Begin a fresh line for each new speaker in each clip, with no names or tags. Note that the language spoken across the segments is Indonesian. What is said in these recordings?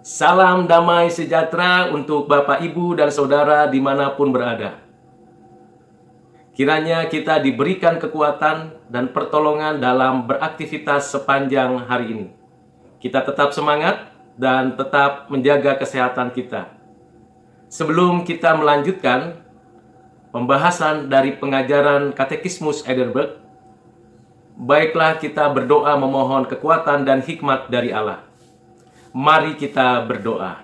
Salam damai sejahtera untuk Bapak, Ibu, dan Saudara dimanapun berada. Kiranya kita diberikan kekuatan dan pertolongan dalam beraktivitas sepanjang hari ini. Kita tetap semangat dan tetap menjaga kesehatan kita. Sebelum kita melanjutkan pembahasan dari pengajaran Katekismus Heidelberg, baiklah kita berdoa memohon kekuatan dan hikmat dari Allah. Mari kita berdoa.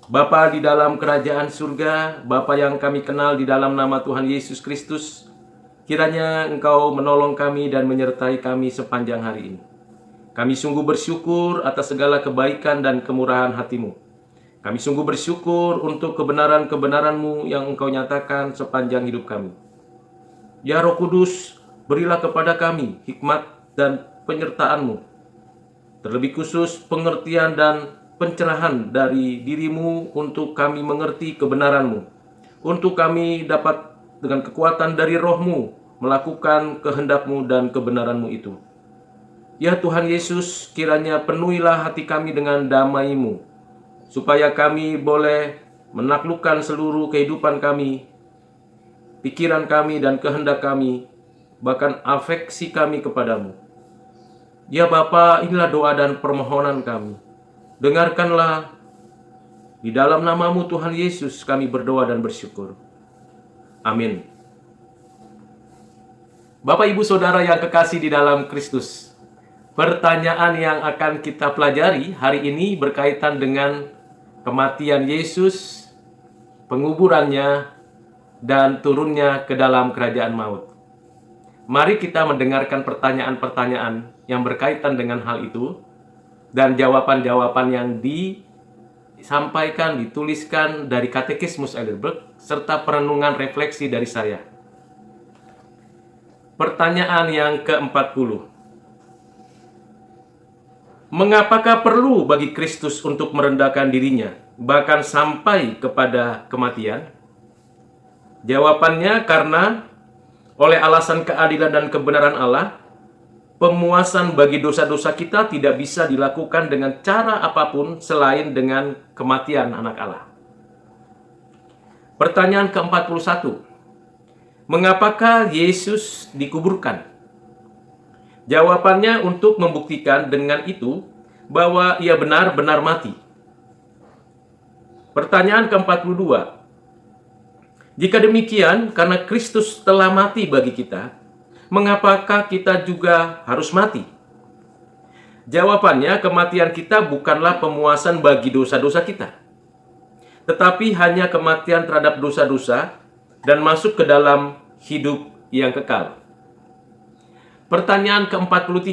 Bapa di dalam kerajaan surga, Bapa yang kami kenal di dalam nama Tuhan Yesus Kristus, kiranya Engkau menolong kami dan menyertai kami sepanjang hari ini. Kami sungguh bersyukur atas segala kebaikan dan kemurahan hati-Mu. Kami sungguh bersyukur untuk kebenaran-kebenaran-Mu yang Engkau nyatakan sepanjang hidup kami. Ya Roh Kudus, berilah kepada kami hikmat dan penyertaan-Mu. Terlebih khusus pengertian dan pencerahan dari diri-Mu untuk kami mengerti kebenaran-Mu. Untuk kami dapat dengan kekuatan dari Roh-Mu melakukan kehendak-Mu dan kebenaran-Mu itu. Ya Tuhan Yesus, kiranya penuhilah hati kami dengan damai-Mu, supaya kami boleh menaklukkan seluruh kehidupan kami, pikiran kami dan kehendak kami, bahkan afeksi kami kepadamu. Ya Bapa, inilah doa dan permohonan kami. Dengarkanlah, di dalam nama-Mu Tuhan Yesus kami berdoa dan bersyukur. Amin. Bapak, Ibu, Saudara yang kekasih di dalam Kristus, pertanyaan yang akan kita pelajari hari ini berkaitan dengan kematian Yesus, penguburannya, dan turunnya ke dalam kerajaan maut. Mari kita mendengarkan pertanyaan-pertanyaan yang berkaitan dengan hal itu dan jawaban-jawaban yang disampaikan, dituliskan dari Katekismus Heidelberg serta perenungan refleksi dari saya. Pertanyaan yang ke-40. Mengapakah perlu bagi Kristus untuk merendahkan dirinya, bahkan sampai kepada kematian? Jawabannya karena oleh alasan keadilan dan kebenaran Allah, pemuasan bagi dosa-dosa kita tidak bisa dilakukan dengan cara apapun selain dengan kematian anak Allah. Pertanyaan ke-41. Mengapakah Yesus dikuburkan? Jawabannya untuk membuktikan dengan itu bahwa ia benar-benar mati. Pertanyaan ke-42. Jika demikian, karena Kristus telah mati bagi kita, mengapakah kita juga harus mati? Jawabannya, kematian kita bukanlah pemuasan bagi dosa-dosa kita, tetapi hanya kematian terhadap dosa-dosa dan masuk ke dalam hidup yang kekal. Pertanyaan ke-43.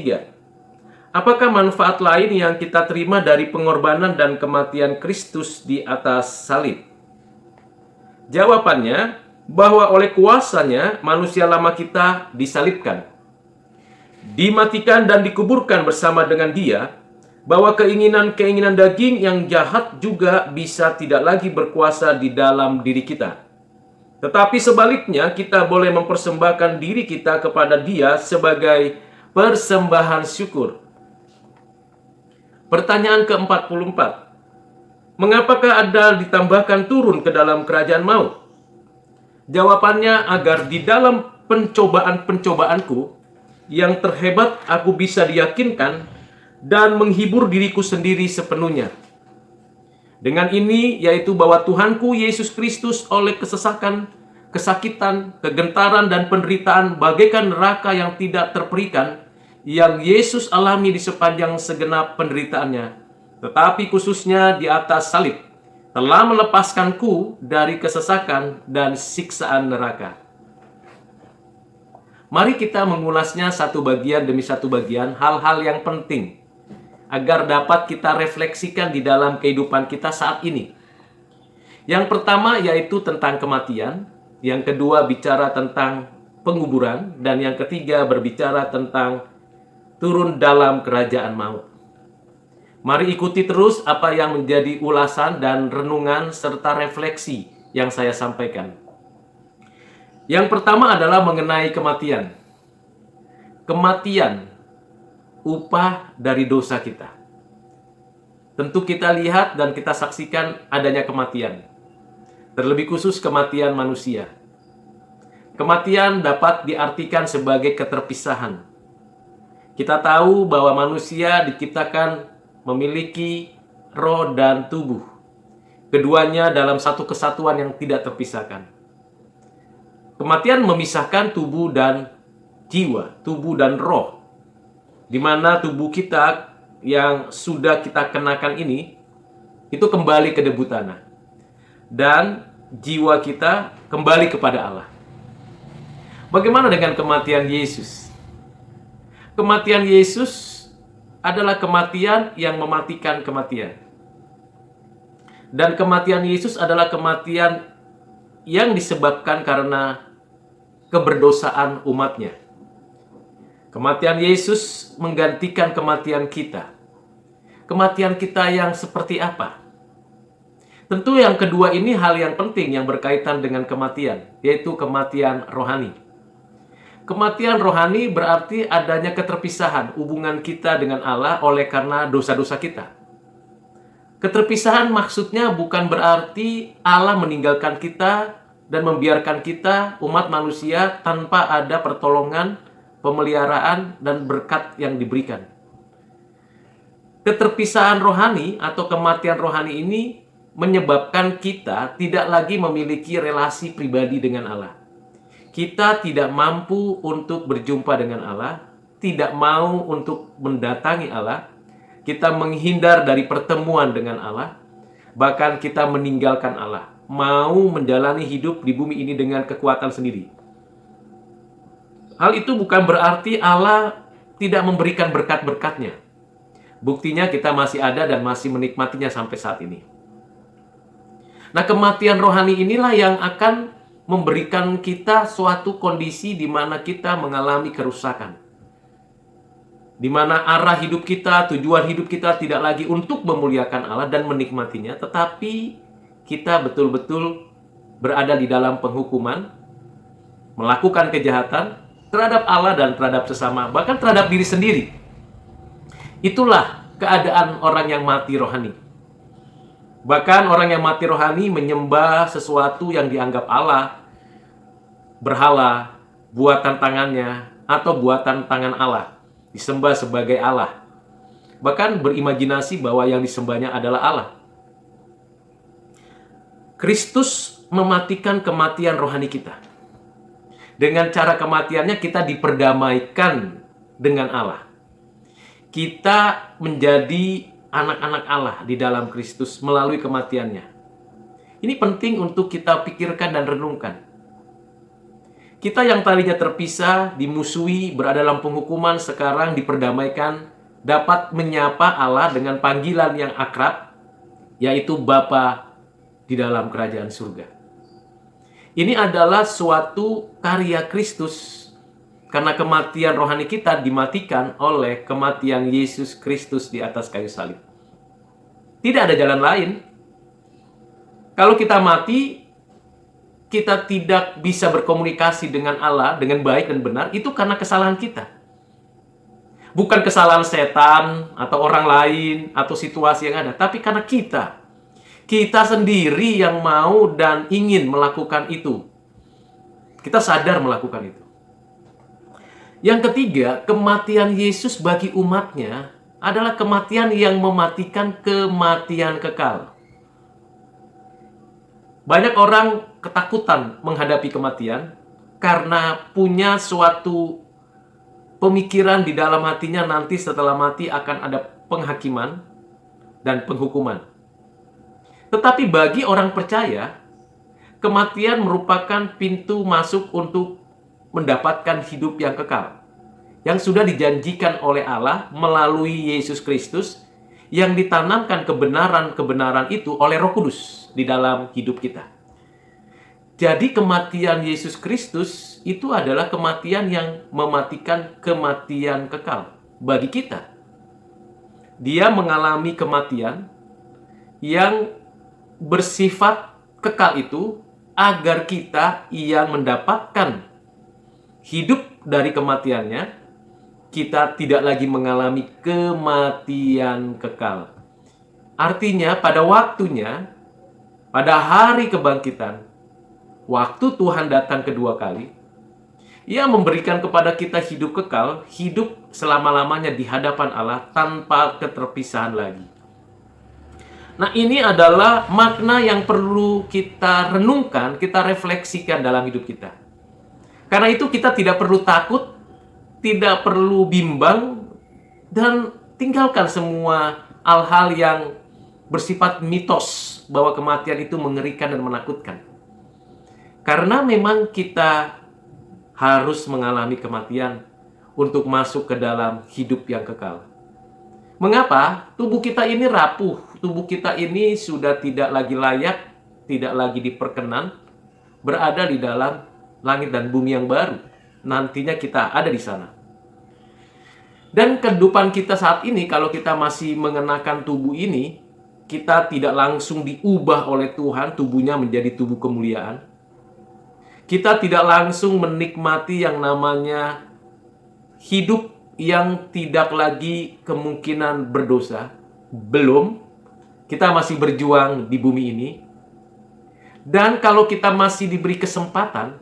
Apakah manfaat lain yang kita terima dari pengorbanan dan kematian Kristus di atas salib? Jawabannya, bahwa oleh kuasanya manusia lama kita disalibkan, dimatikan dan dikuburkan bersama dengan Dia, bahwa keinginan-keinginan daging yang jahat juga bisa tidak lagi berkuasa di dalam diri kita. Tetapi sebaliknya, kita boleh mempersembahkan diri kita kepada Dia sebagai persembahan syukur. Pertanyaan ke-44. Mengapakah Anda ditambahkan turun ke dalam kerajaan maut? Jawabannya, agar di dalam pencobaan-pencobaanku yang terhebat aku bisa diyakinkan dan menghibur diriku sendiri sepenuhnya. Dengan ini, yaitu bahwa Tuhanku Yesus Kristus oleh kesesakan, kesakitan, kegentaran, dan penderitaan bagaikan neraka yang tidak terperikan, yang Yesus alami di sepanjang segenap penderitaannya, tetapi khususnya di atas salib, telah melepaskanku dari kesesakan dan siksaan neraka. Mari kita mengulasnya satu bagian demi satu bagian, hal-hal yang penting, agar dapat kita refleksikan di dalam kehidupan kita saat ini. Yang pertama yaitu tentang kematian, yang kedua bicara tentang penguburan, dan yang ketiga berbicara tentang turun dalam kerajaan maut. Mari ikuti terus apa yang menjadi ulasan dan renungan serta refleksi yang saya sampaikan. Yang pertama adalah mengenai kematian. Kematian, upah dari dosa kita. tentu kita lihat dan kita saksikan adanya kematian. Terlebih khusus kematian manusia. Kematian dapat diartikan sebagai keterpisahan. Kita tahu bahwa manusia diciptakan memiliki roh dan tubuh. Keduanya dalam satu kesatuan yang tidak terpisahkan. Kematian memisahkan tubuh dan jiwa, tubuh dan roh. Di mana tubuh kita yang sudah kita kenakan ini, itu kembali ke debu tanah. Dan jiwa kita kembali kepada Allah. Bagaimana dengan kematian Yesus? Kematian Yesus adalah kematian yang mematikan kematian. Dan kematian Yesus adalah kematian yang disebabkan karena keberdosaan umatnya. Kematian Yesus menggantikan kematian kita. Kematian kita yang seperti apa? Tentu yang kedua ini hal yang penting yang berkaitan dengan kematian, yaitu kematian rohani. Kematian rohani berarti adanya keterpisahan hubungan kita dengan Allah oleh karena dosa-dosa kita. Keterpisahan maksudnya bukan berarti Allah meninggalkan kita dan membiarkan kita, umat manusia, tanpa ada pertolongan, pemeliharaan, dan berkat yang diberikan. Keterpisahan rohani atau kematian rohani ini menyebabkan kita tidak lagi memiliki relasi pribadi dengan Allah. Kita tidak mampu untuk berjumpa dengan Allah, tidak mau untuk mendatangi Allah, kita menghindar dari pertemuan dengan Allah, bahkan kita meninggalkan Allah, mau menjalani hidup di bumi ini dengan kekuatan sendiri. Hal itu bukan berarti Allah tidak memberikan berkat-berkatnya. Buktinya kita masih ada dan masih menikmatinya sampai saat ini. Nah, kematian rohani inilah yang akan memberikan kita suatu kondisi di mana kita mengalami kerusakan. Di mana arah hidup kita, tujuan hidup kita tidak lagi untuk memuliakan Allah dan menikmatinya, tetapi kita betul-betul berada di dalam penghukuman, melakukan kejahatan terhadap Allah dan terhadap sesama, bahkan terhadap diri sendiri. Itulah keadaan orang yang mati rohani. Bahkan orang yang mati rohani menyembah sesuatu yang dianggap Allah, berhala, buatan tangannya, atau buatan tangan Allah, disembah sebagai Allah. Bahkan berimajinasi bahwa yang disembahnya adalah Allah. Kristus mematikan kematian rohani kita. Dengan cara kematiannya kita diperdamaikan dengan Allah. Kita menjadi anak-anak Allah di dalam Kristus melalui kematiannya. Ini penting untuk kita pikirkan dan renungkan. Kita yang tadinya terpisah, dimusuhi, berada dalam penghukuman, sekarang diperdamaikan, dapat menyapa Allah dengan panggilan yang akrab, yaitu Bapa di dalam kerajaan surga. Ini adalah suatu karya Kristus, karena kematian rohani kita dimatikan oleh kematian Yesus Kristus di atas kayu salib. Tidak ada jalan lain. Kalau kita mati, kita tidak bisa berkomunikasi dengan Allah dengan baik dan benar, itu karena kesalahan kita. Bukan kesalahan setan atau orang lain atau situasi yang ada, tapi karena kita. Kita sendiri yang mau dan ingin melakukan itu. Kita sadar melakukan itu. Yang ketiga, kematian Yesus bagi umatnya adalah kematian yang mematikan kematian kekal. Banyak orang ketakutan menghadapi kematian karena punya suatu pemikiran di dalam hatinya nanti setelah mati akan ada penghakiman dan penghukuman. Tetapi bagi orang percaya, kematian merupakan pintu masuk untuk mendapatkan hidup yang kekal, yang sudah dijanjikan oleh Allah melalui Yesus Kristus, yang ditanamkan kebenaran-kebenaran itu oleh Roh Kudus di dalam hidup kita. Jadi kematian Yesus Kristus itu adalah kematian yang mematikan kematian kekal bagi kita. Dia mengalami kematian yang bersifat kekal itu agar kita yang mendapatkan hidup dari kematiannya, kita tidak lagi mengalami kematian kekal. Artinya pada waktunya, pada hari kebangkitan, waktu Tuhan datang kedua kali, Ia memberikan kepada kita hidup kekal, hidup selama-lamanya di hadapan Allah tanpa keterpisahan lagi. Nah, ini adalah makna yang perlu kita renungkan, kita refleksikan dalam hidup kita. Karena itu kita tidak perlu takut, tidak perlu bimbang, dan tinggalkan semua hal-hal yang bersifat mitos bahwa kematian itu mengerikan dan menakutkan. Karena memang kita harus mengalami kematian untuk masuk ke dalam hidup yang kekal. Mengapa? Tubuh kita ini rapuh, tubuh kita ini sudah tidak lagi layak, tidak lagi diperkenan berada di dalam langit dan bumi yang baru. Nantinya kita ada di sana. Dan kehidupan kita saat ini, kalau kita masih mengenakan tubuh ini, kita tidak langsung diubah oleh Tuhan, tubuhnya menjadi tubuh kemuliaan. Kita tidak langsung menikmati yang namanya hidup yang tidak lagi kemungkinan berdosa. Belum. Kita masih berjuang di bumi ini. Dan kalau kita masih diberi kesempatan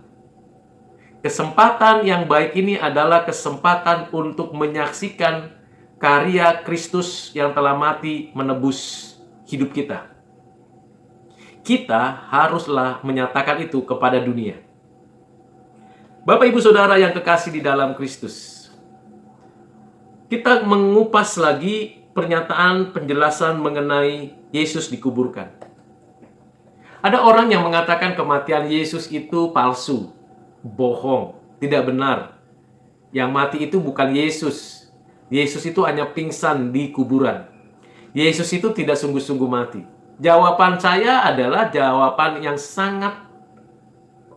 yang baik ini adalah kesempatan untuk menyaksikan karya Kristus yang telah mati menebus hidup kita. Kita haruslah menyatakan itu kepada dunia. Bapak, Ibu, Saudara yang kekasih di dalam Kristus, kita mengupas lagi pernyataan penjelasan mengenai Yesus dikuburkan. Ada orang yang mengatakan kematian Yesus itu palsu, bohong, tidak benar. Yang mati itu bukan Yesus. Yesus itu hanya pingsan di kuburan. Yesus itu tidak sungguh-sungguh mati. Jawaban saya adalah jawaban yang sangat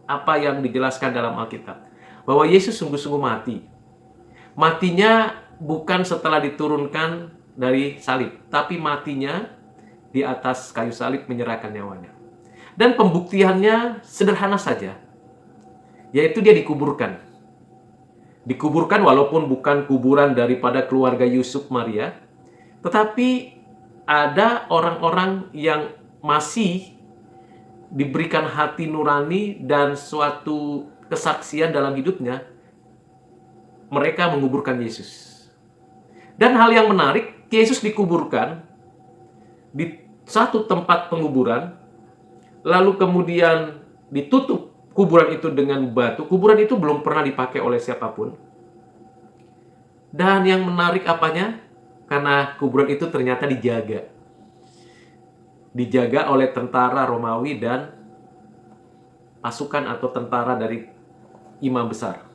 apa yang dijelaskan dalam Alkitab. Bahwa Yesus sungguh-sungguh mati. Matinya bukan setelah diturunkan dari salib, tapi matinya di atas kayu salib menyerahkan nyawanya. Dan pembuktiannya sederhana saja, yaitu dia dikuburkan. Dikuburkan walaupun bukan kuburan daripada keluarga Yusuf Maria, tetapi ada orang-orang yang masih diberikan hati nurani dan suatu kesaksian dalam hidupnya, mereka menguburkan Yesus. Dan hal yang menarik, Yesus dikuburkan di satu tempat penguburan, lalu kemudian ditutup kuburan itu dengan batu. Kuburan itu belum pernah dipakai oleh siapapun. Dan yang menarik apanya? Karena kuburan itu ternyata dijaga. Dijaga oleh tentara Romawi dan pasukan atau tentara dari imam besar.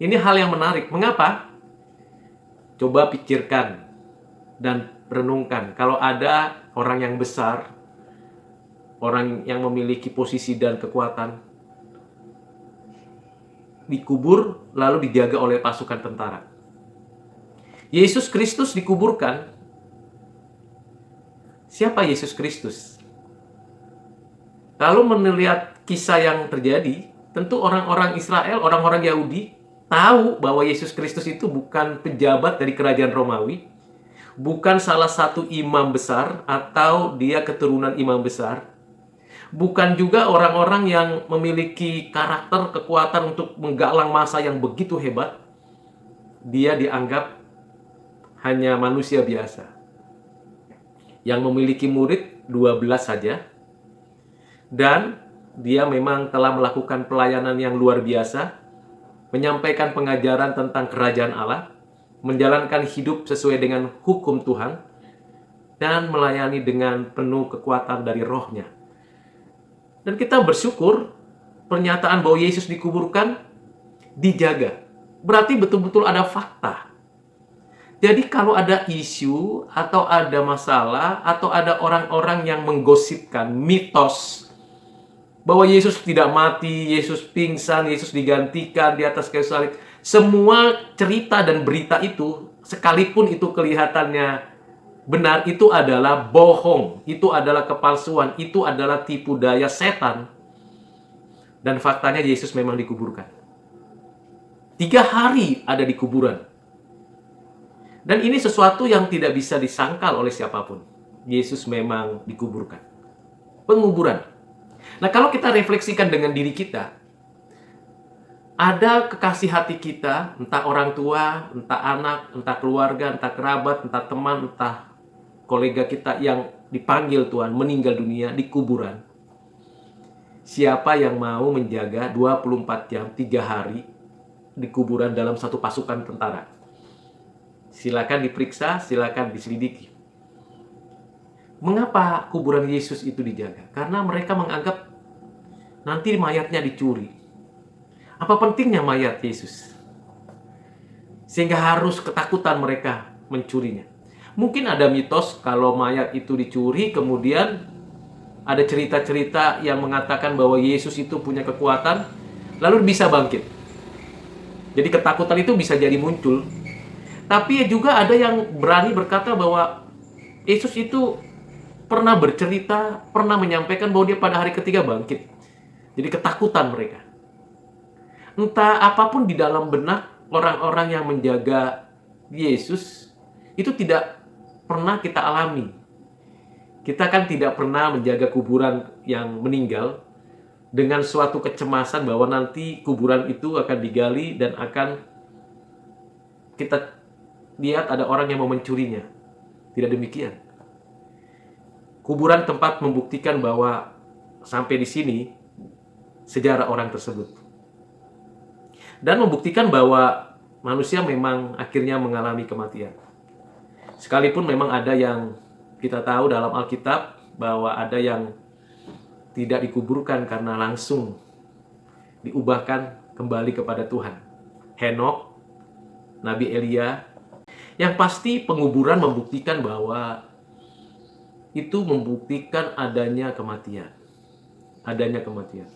Ini hal yang menarik. Mengapa? Coba pikirkan dan renungkan. Kalau ada orang yang besar, orang yang memiliki posisi dan kekuatan, dikubur lalu dijaga oleh pasukan tentara. Yesus Kristus dikuburkan. Siapa Yesus Kristus? Kalau melihat kisah yang terjadi, tentu orang-orang Israel, orang-orang Yahudi tahu bahwa Yesus Kristus itu bukan pejabat dari kerajaan Romawi, bukan salah satu imam besar atau dia keturunan imam besar, bukan juga orang-orang yang memiliki karakter kekuatan untuk menggalang massa yang begitu hebat. Dia dianggap hanya manusia biasa yang memiliki murid 12 saja, dan dia memang telah melakukan pelayanan yang luar biasa, menyampaikan pengajaran tentang kerajaan Allah, menjalankan hidup sesuai dengan hukum Tuhan, dan melayani dengan penuh kekuatan dari rohnya. Dan kita bersyukur pernyataan bahwa Yesus dikuburkan dijaga. Berarti betul-betul ada fakta. Jadi kalau ada isu atau ada masalah atau ada orang-orang yang menggosipkan mitos bahwa Yesus tidak mati, Yesus pingsan, Yesus digantikan di atas kayu salib, semua cerita dan berita itu, sekalipun itu kelihatannya benar, itu adalah bohong, itu adalah kepalsuan, itu adalah tipu daya setan. Dan faktanya Yesus memang dikuburkan. 3 hari ada di kuburan. Dan ini sesuatu yang tidak bisa disangkal oleh siapapun. Yesus memang dikuburkan. Penguburan. Nah, kalau kita refleksikan dengan diri kita, ada kekasih hati kita, entah orang tua, entah anak, entah keluarga, entah kerabat, entah teman, entah kolega kita yang dipanggil Tuhan meninggal dunia di kuburan. Siapa yang mau menjaga 24 jam, 3 hari di kuburan dalam satu pasukan tentara? Silakan diperiksa, silakan diselidiki. Mengapa kuburan Yesus itu dijaga? Karena mereka menganggap nanti mayatnya dicuri. Apa pentingnya mayat Yesus? Sehingga harus ketakutan mereka mencurinya. Mungkin ada mitos kalau mayat itu dicuri, kemudian ada cerita-cerita yang mengatakan bahwa Yesus itu punya kekuatan, lalu bisa bangkit. Jadi ketakutan itu bisa jadi muncul. Tapi juga ada yang berani berkata bahwa Yesus itu pernah bercerita, pernah menyampaikan bahwa dia pada hari ketiga bangkit. Jadi ketakutan mereka. Entah apapun di dalam benak orang-orang yang menjaga Yesus, itu tidak pernah kita alami. Kita kan tidak pernah menjaga kuburan yang meninggal dengan suatu kecemasan bahwa nanti kuburan itu akan digali dan akan kita lihat ada orang yang mau mencurinya. Tidak demikian. Kuburan tempat membuktikan bahwa sampai di sini sejarah orang tersebut. Dan membuktikan bahwa manusia memang akhirnya mengalami kematian. Sekalipun memang ada yang kita tahu dalam Alkitab bahwa ada yang tidak dikuburkan karena langsung diubahkan kembali kepada Tuhan. Henokh, Nabi Elia. Yang pasti penguburan membuktikan bahwa itu membuktikan adanya kematian. Adanya kematian.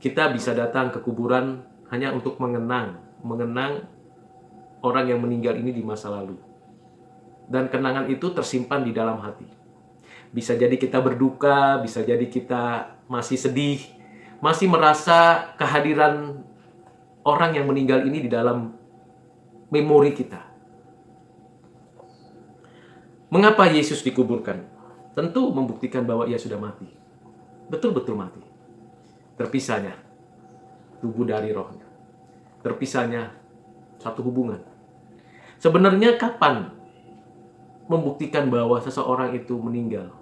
Kita bisa datang ke kuburan hanya untuk mengenang orang yang meninggal ini di masa lalu. Dan kenangan itu tersimpan di dalam hati. Bisa jadi kita berduka, bisa jadi kita masih sedih, masih merasa kehadiran orang yang meninggal ini di dalam memori kita. Mengapa Yesus dikuburkan? Tentu membuktikan bahwa ia sudah mati. Betul-betul mati. Terpisahnya tubuh dari rohnya. Terpisahnya satu hubungan. Sebenarnya kapan membuktikan bahwa seseorang itu meninggal?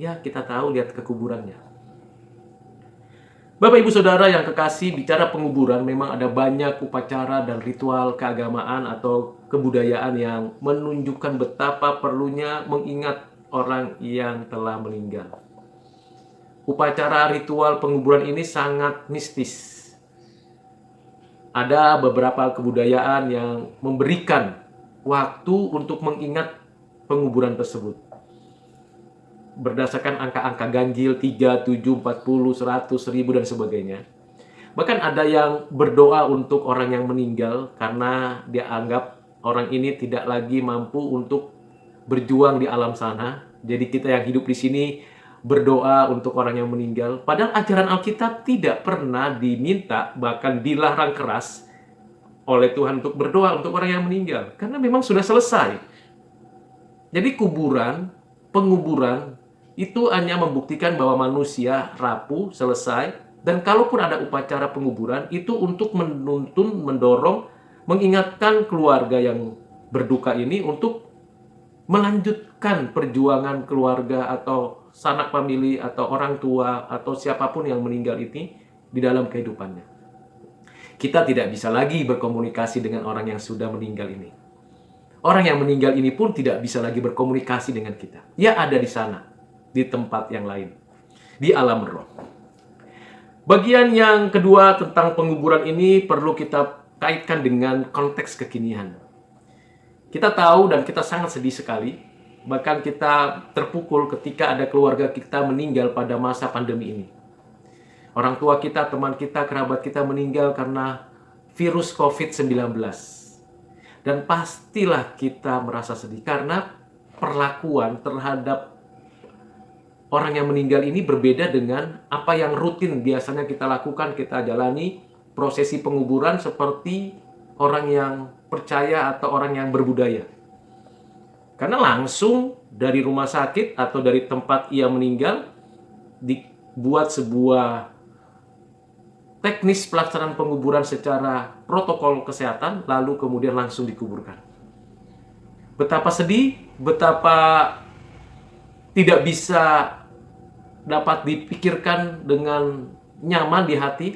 Ya, kita tahu lihat ke kuburannya. Bapak Ibu Saudara yang kekasih, bicara penguburan memang ada banyak upacara dan ritual keagamaan atau kebudayaan yang menunjukkan betapa perlunya mengingat orang yang telah meninggal. Upacara ritual penguburan ini sangat mistis. Ada beberapa kebudayaan yang memberikan waktu untuk mengingat penguburan tersebut. Berdasarkan angka-angka ganjil 3, 7, 40, 100, 1000 dan sebagainya. Bahkan ada yang berdoa untuk orang yang meninggal karena dia anggap orang ini tidak lagi mampu untuk berjuang di alam sana. Jadi kita yang hidup di sini berdoa untuk orang yang meninggal. Padahal ajaran Alkitab tidak pernah diminta, bahkan dilarang keras oleh Tuhan untuk berdoa untuk orang yang meninggal. Karena memang sudah selesai. Jadi penguburan itu hanya membuktikan bahwa manusia rapuh, selesai. Dan kalaupun ada upacara penguburan, itu untuk menuntun, mendorong, mengingatkan keluarga yang berduka ini untuk melanjutkan perjuangan keluarga atau sanak famili atau orang tua atau siapapun yang meninggal ini di dalam kehidupannya. Kita tidak bisa lagi berkomunikasi dengan orang yang sudah meninggal ini. Orang yang meninggal ini pun tidak bisa lagi berkomunikasi dengan kita. Dia ada di sana, di tempat yang lain, di alam roh. Bagian yang kedua tentang penguburan ini perlu kita kaitkan dengan konteks kekinian. Kita tahu dan kita sangat sedih sekali, bahkan kita terpukul ketika ada keluarga kita meninggal pada masa pandemi ini. Orang tua kita, teman kita, kerabat kita meninggal karena virus COVID-19. Dan pastilah kita merasa sedih karena perlakuan terhadap orang yang meninggal ini berbeda dengan apa yang rutin biasanya kita lakukan, kita jalani prosesi penguburan seperti orang yang percaya atau orang yang berbudaya. Karena langsung dari rumah sakit atau dari tempat ia meninggal dibuat sebuah teknis pelaksanaan penguburan secara protokol kesehatan, lalu kemudian langsung dikuburkan. Betapa sedih, betapa tidak bisa dapat dipikirkan dengan nyaman di hati.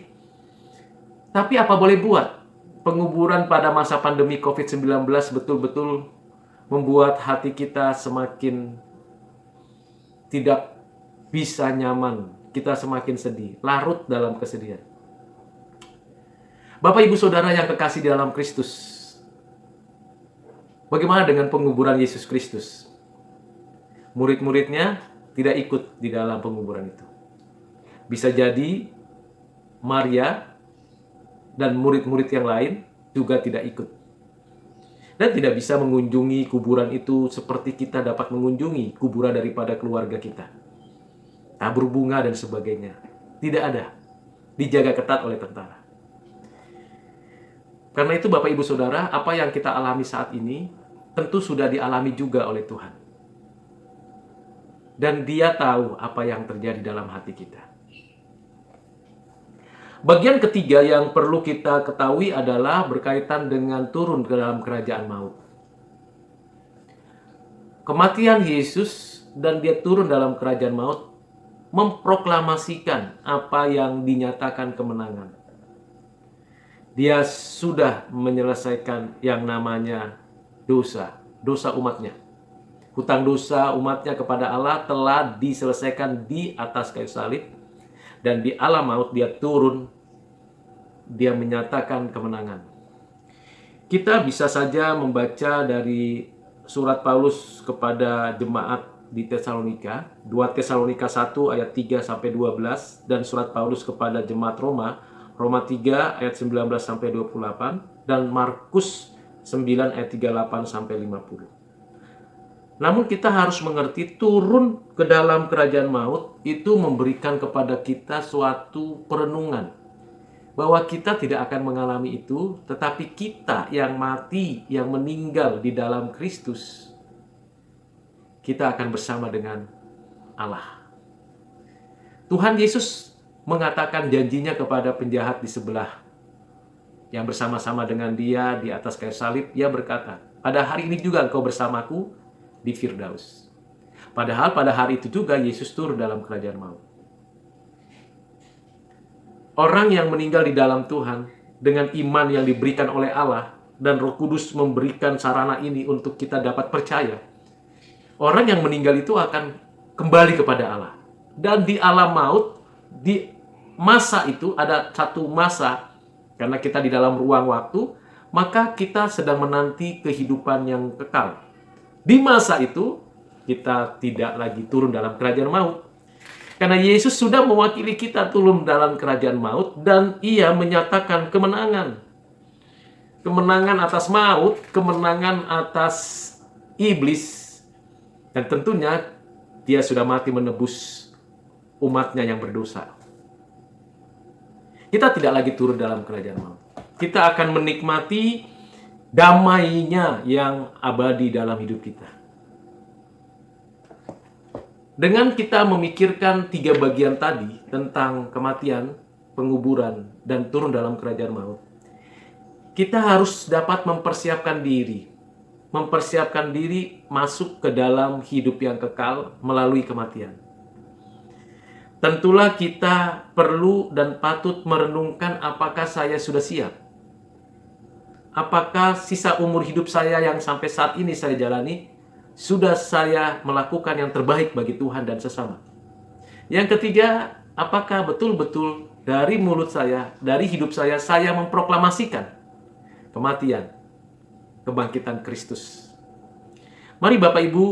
Tapi apa boleh buat? Penguburan pada masa pandemi COVID-19 betul-betul membuat hati kita semakin tidak bisa nyaman. Kita semakin sedih, larut dalam kesedihan. Bapak, Ibu, Saudara yang kekasih di dalam Kristus, bagaimana dengan penguburan Yesus Kristus? Murid-muridnya tidak ikut di dalam penguburan itu. Bisa jadi Maria dan murid-murid yang lain juga tidak ikut. Dan tidak bisa mengunjungi kuburan itu seperti kita dapat mengunjungi kuburan daripada keluarga kita. Tabur bunga dan sebagainya. Tidak ada. Dijaga ketat oleh tentara. Karena itu Bapak Ibu Saudara, apa yang kita alami saat ini tentu sudah dialami juga oleh Tuhan. Dan Dia tahu apa yang terjadi dalam hati kita. Bagian ketiga yang perlu kita ketahui adalah berkaitan dengan turun ke dalam kerajaan maut. Kematian Yesus dan Dia turun dalam kerajaan maut memproklamasikan apa yang dinyatakan kemenangan. Dia sudah menyelesaikan yang namanya dosa umatnya. Hutang dosa umatnya kepada Allah telah diselesaikan di atas kayu salib. Dan di alam maut Dia turun, Dia menyatakan kemenangan. Kita bisa saja membaca dari surat Paulus kepada jemaat di Tesalonika, 2 Tesalonika 1 ayat 3-12, dan surat Paulus kepada jemaat Roma, Roma 3 ayat 19-28, dan Markus 9 ayat 38-50. Namun kita harus mengerti turun ke dalam kerajaan maut itu memberikan kepada kita suatu perenungan. Bahwa kita tidak akan mengalami itu, tetapi kita yang mati, yang meninggal di dalam Kristus, kita akan bersama dengan Allah. Tuhan Yesus mengatakan janjinya kepada penjahat di sebelah yang bersama-sama dengan Dia di atas kayu salib. Dia berkata, pada hari ini juga engkau bersamaku di Firdaus. Padahal pada hari itu juga Yesus turun dalam kerajaan maut. Orang yang meninggal di dalam Tuhan dengan iman yang diberikan oleh Allah dan Roh Kudus memberikan sarana ini untuk kita dapat percaya. Orang yang meninggal itu akan kembali kepada Allah. Dan di alam maut, di masa itu ada satu masa, karena kita di dalam ruang waktu, maka kita sedang menanti kehidupan yang kekal. Di masa itu, kita tidak lagi turun dalam kerajaan maut. Karena Yesus sudah mewakili kita turun dalam kerajaan maut dan Ia menyatakan kemenangan. Kemenangan atas maut, kemenangan atas iblis. Dan tentunya Dia sudah mati menebus umatnya yang berdosa. Kita tidak lagi turun dalam kerajaan maut. Kita akan menikmati damainya yang abadi dalam hidup kita. Dengan kita memikirkan 3 bagian tadi tentang kematian, penguburan, dan turun dalam kerajaan maut, kita harus dapat mempersiapkan diri. Mempersiapkan diri masuk ke dalam hidup yang kekal melalui kematian. Tentulah kita perlu dan patut merenungkan apakah saya sudah siap. Apakah sisa umur hidup saya yang sampai saat ini saya jalani, sudah saya melakukan yang terbaik bagi Tuhan dan sesama. Yang ketiga, apakah betul-betul dari mulut saya, dari hidup saya memproklamasikan kematian, kebangkitan Kristus. Mari Bapak Ibu,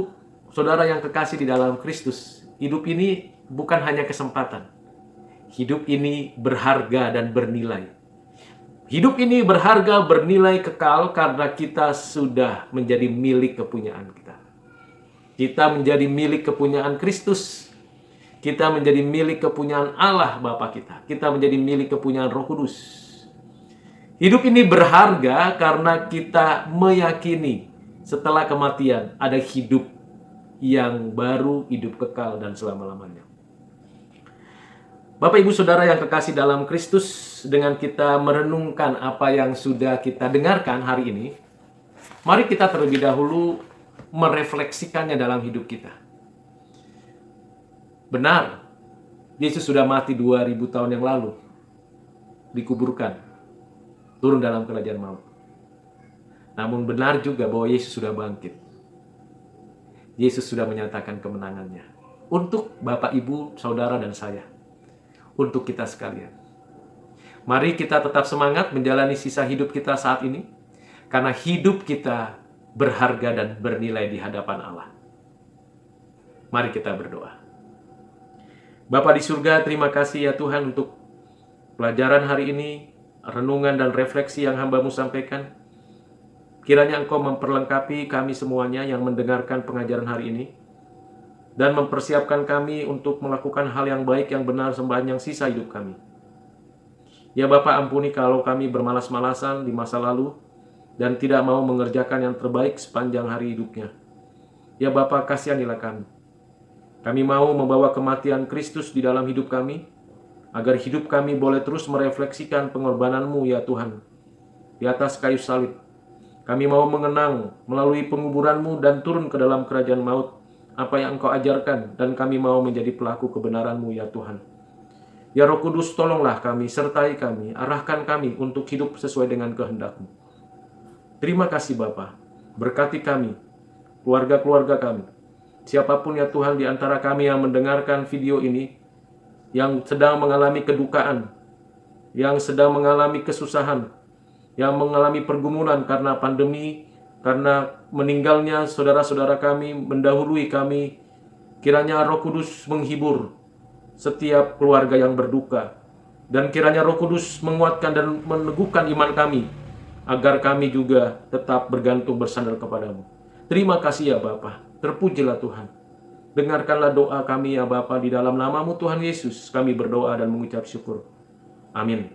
Saudara yang kekasih di dalam Kristus, hidup ini bukan hanya kesempatan. Hidup ini berharga dan bernilai. Hidup ini berharga, bernilai kekal karena kita sudah menjadi milik kepunyaan kita. Kita menjadi milik kepunyaan Kristus. Kita menjadi milik kepunyaan Allah Bapa kita. Kita menjadi milik kepunyaan Roh Kudus. Hidup ini berharga karena kita meyakini setelah kematian ada hidup yang baru, hidup kekal dan selama-lamanya. Bapak Ibu Saudara yang kekasih dalam Kristus, dengan kita merenungkan apa yang sudah kita dengarkan hari ini, mari kita terlebih dahulu merefleksikannya dalam hidup kita. Benar, Yesus sudah mati 2000 tahun yang lalu, dikuburkan, turun dalam kerajaan maut. Namun benar juga bahwa Yesus sudah bangkit. Yesus sudah menyatakan kemenangannya untuk Bapak, Ibu, Saudara, dan saya. Untuk kita sekalian. Mari kita tetap semangat menjalani sisa hidup kita saat ini, karena hidup kita berharga dan bernilai di hadapan Allah. Mari kita berdoa. Bapa di surga, terima kasih ya Tuhan untuk pelajaran hari ini, renungan dan refleksi yang hamba-Mu sampaikan. Kiranya Engkau memperlengkapi kami semuanya yang mendengarkan pengajaran hari ini, dan mempersiapkan kami untuk melakukan hal yang baik, yang benar sepanjang sisa hidup kami. Ya Bapa, ampuni kalau kami bermalas-malasan di masa lalu, dan tidak mau mengerjakan yang terbaik sepanjang hari hidupnya. Ya Bapa, kasihanilah kami. Kami mau membawa kematian Kristus di dalam hidup kami, agar hidup kami boleh terus merefleksikan pengorbanan-Mu ya Tuhan, di atas kayu salib. Kami mau mengenang melalui penguburan-Mu dan turun ke dalam kerajaan maut, apa yang Engkau ajarkan, dan kami mau menjadi pelaku kebenaran-Mu ya Tuhan. Ya Roh Kudus, tolonglah kami, sertai kami, arahkan kami untuk hidup sesuai dengan kehendak-Mu. Terima kasih Bapa, berkati kami, keluarga-keluarga kami. Siapapun ya Tuhan di antara kami yang mendengarkan video ini, yang sedang mengalami kedukaan, yang sedang mengalami kesusahan, yang mengalami pergumulan karena pandemi, karena meninggalnya saudara-saudara kami, mendahului kami, kiranya Roh Kudus menghibur setiap keluarga yang berduka, dan kiranya Roh Kudus menguatkan dan meneguhkan iman kami, agar kami juga tetap bergantung bersandar kepadamu. Terima kasih ya Bapa, terpujilah Tuhan. Dengarkanlah doa kami ya Bapa, di dalam nama-Mu Tuhan Yesus kami berdoa dan mengucap syukur. Amin.